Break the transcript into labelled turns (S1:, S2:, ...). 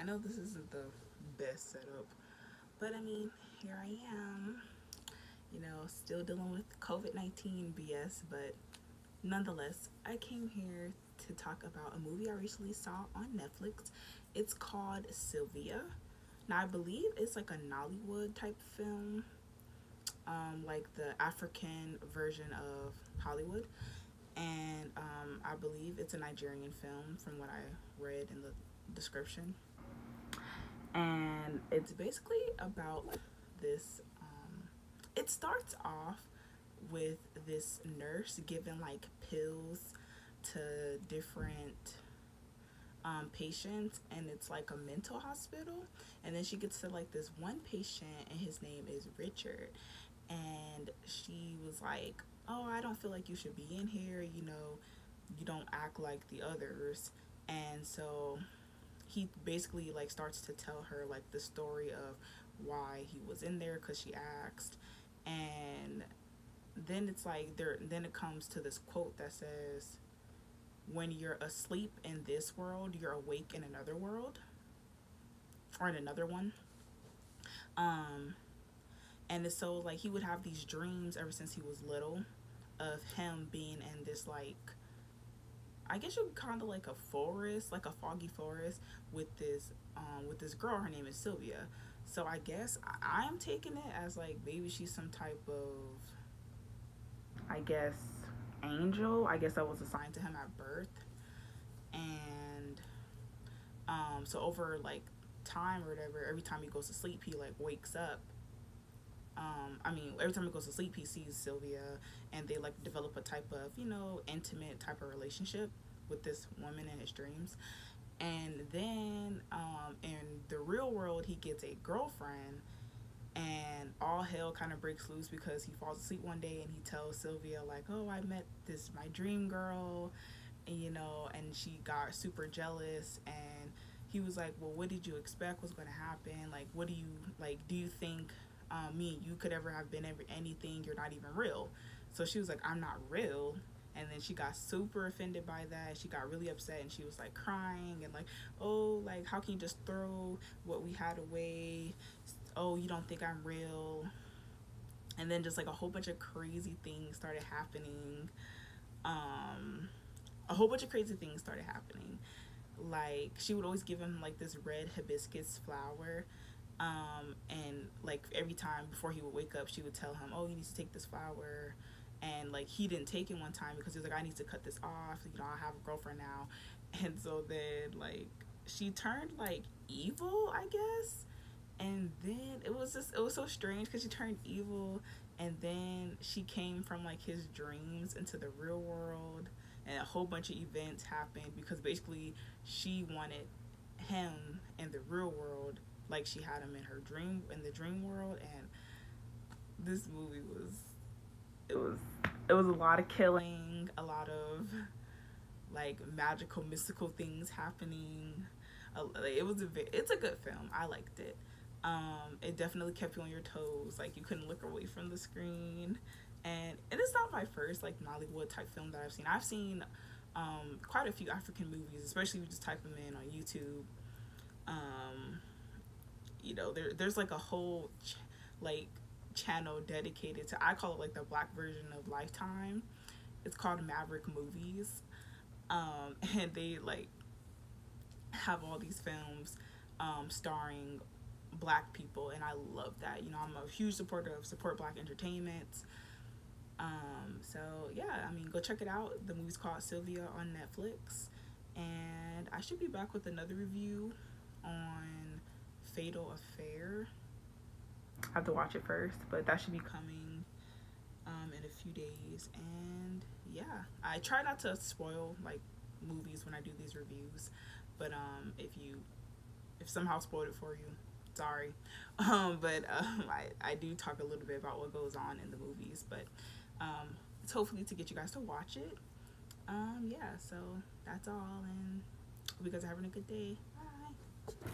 S1: I know this isn't the best setup, but I mean, here I am, still dealing with COVID-19 BS, but nonetheless, I came here to talk about a movie I recently saw on Netflix. It's called Sylvia. Now, I believe it's like a Nollywood type film, like the African version of Hollywood. And I believe it's a Nigerian film from what I read in the description. And it's basically about this. It starts off with this nurse giving like pills to different patients, and it's like a mental hospital. And then she gets to like this one patient, and his name is Richard. And she was like, "Oh, I don't feel like you should be in here. You don't act like the others." And so he basically like starts to tell her like the story of why he was in there, because she asked. And then it's like then it comes to this quote that says, when you're asleep in this world, you're awake in another world, or in another one. And it's so like he would have these dreams ever since he was little of him being in this, like, I guess you could kind of like a forest, like a foggy forest, with this girl. Her name is Sylvia. So I guess I'm taking it as like maybe she's some type of, I guess, angel. I guess that was assigned to him at birth. And so over like time or whatever, every time he goes to sleep, he like wakes up. Every time he goes to sleep, he sees Sylvia, and they like develop a type of, intimate type of relationship with this woman in his dreams. And then in the real world, he gets a girlfriend, and all hell kind of breaks loose because he falls asleep one day and he tells Sylvia like, "Oh, I met my dream girl," and she got super jealous. And he was like, "Well, what did you expect was going to happen? Like, what do you like? Do you think me and you could ever have been anything? You're not even real." So she was like, "I'm not real." And then she got super offended by that. She got really upset, and she was like crying and like, "Oh, like, how can you just throw what we had away? Oh, you don't think I'm real?" And then just like a whole bunch of crazy things started happening. A whole bunch of crazy things started happening. Like, she would always give him like this red hibiscus flower. And like every time before he would wake up, she would tell him, "Oh, you need to take this flower." And like he didn't take it one time because he was like, "I need to cut this off. I have a girlfriend now." And so then like she turned like evil, I guess. And then it was so strange because she turned evil, and then she came from like his dreams into the real world, and a whole bunch of events happened because basically she wanted him in the real world like she had him in the dream world. And this movie was a lot of killing, a lot of like magical mystical things happening. It's a good film. I liked it. It definitely kept you on your toes. Like, you couldn't look away from the screen. And it's not my first like Nollywood type film that I've seen. I've seen quite a few African movies, especially if you just type them in on YouTube. There's like a whole channel dedicated to, I call it like the black version of Lifetime. It's called Maverick Movies. And they like have all these films starring black people, and I love that. I'm a huge supporter of support black entertainment. So yeah, go check it out. The movie's called Sylvia on Netflix, and I should be back with another review on Fatal Affair. I have to watch it first, but that should be coming in a few days. And yeah, I try not to spoil like movies when I do these reviews, but if somehow spoiled it for you, sorry. I do talk a little bit about what goes on in the movies, but it's hopefully to get you guys to watch it. Yeah, so that's all, and hope you guys are having a good day. Bye.